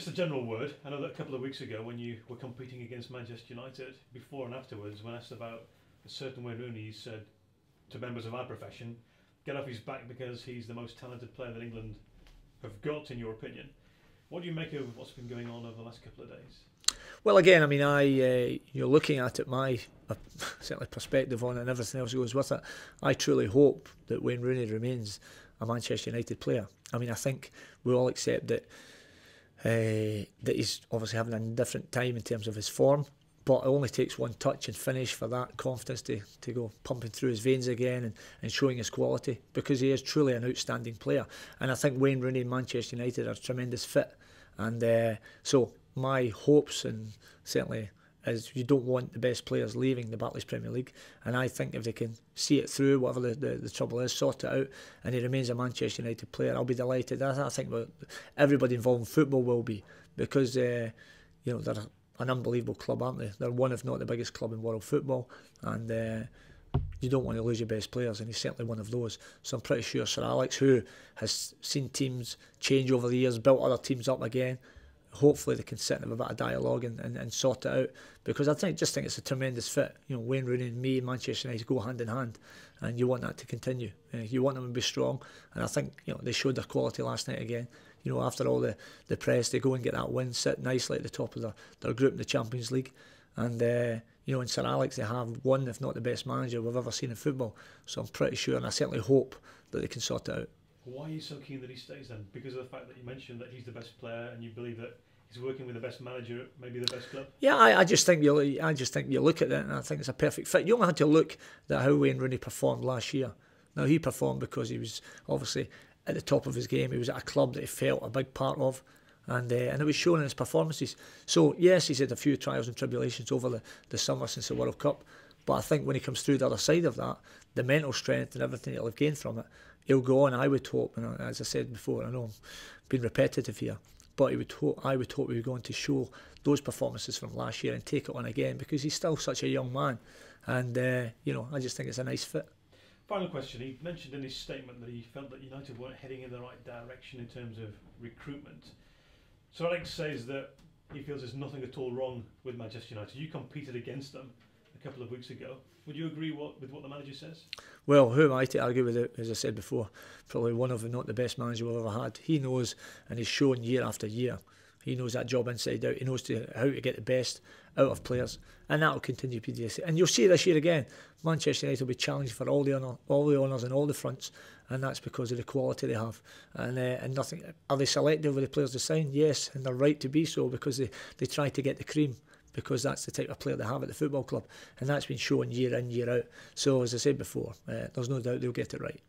Just a general word. I know that a couple of weeks ago when you were competing against Manchester United, before and afterwards, when asked about a certain Wayne Rooney, you said to members of our profession, get off his back because he's the most talented player that England have got, in your opinion. What do you make of what's been going on over the last couple of days? Well, again, I mean, you're looking at it, my certainly perspective on it and everything else goes with it. I truly hope that Wayne Rooney remains a Manchester United player. I mean, I think we all accept that he's obviously having a different time in terms of his form, but it only takes one touch and finish for that confidence to go pumping through his veins again and showing his quality, because he is truly an outstanding player. And I think Wayne Rooney and Manchester United are a tremendous fit. And so my hopes, and certainly, is you don't want the best players leaving the Barclays Premier League, and I think if they can see it through, whatever the trouble is, sort it out, and he remains a Manchester United player, I'll be delighted. I think everybody involved in football will be, because they're an unbelievable club, aren't they? They're one, if not the biggest club in world football, and you don't want to lose your best players, and he's certainly one of those. So I'm pretty sure Sir Alex, who has seen teams change over the years, built other teams up again, hopefully they can sit and have a bit of dialogue and sort it out, because I just think it's a tremendous fit. Wayne Rooney and me and Manchester United go hand in hand, and you want that to continue. You want them to be strong, and I think they showed their quality last night again. After all the press, they go and get that win, sit nicely at the top of their group in the Champions League, and in Sir Alex they have one, if not the best manager we've ever seen in football. So I'm pretty sure, and I certainly hope that they can sort it out. Why are you so keen that he stays then? Because of the fact that you mentioned that he's the best player, and you believe that he's working with the best manager at maybe the best club? Yeah, I just think you look at it, and I think it's a perfect fit. You only had to look at how Wayne Rooney performed last year. Now, he performed because he was obviously at the top of his game. He was at a club that he felt a big part of, and it was shown in his performances. So yes, he's had a few trials and tribulations over the summer since the World Cup, but I think when he comes through the other side of that, the mental strength and everything he'll have gained from it, he'll go on, I would hope, and as I said before, I know I'm being repetitive here, but I would hope he would go on to show those performances from last year and take it on again, because he's still such a young man, and I just think it's a nice fit. Final question. He mentioned in his statement that he felt that United weren't heading in the right direction in terms of recruitment. So Alex says that he feels there's nothing at all wrong with Manchester United. You competed against them a couple of weeks ago. Would you agree with what the manager says? Well, who am I to argue with it? As I said before, probably one of, if not the best manager we've ever had. He knows, and he's shown year after year, he knows that job inside out. He knows how to get the best out of players, and that will continue to be the case. And you'll see this year again, Manchester United will be challenged for all the honours and all the fronts, and that's because of the quality they have. And nothing. Are they selective with the players they sign? Yes, and they're right to be so, because they try to get the cream, because that's the type of player they have at the football club, and that's been shown year in, year out. So as I said before, there's no doubt they'll get it right.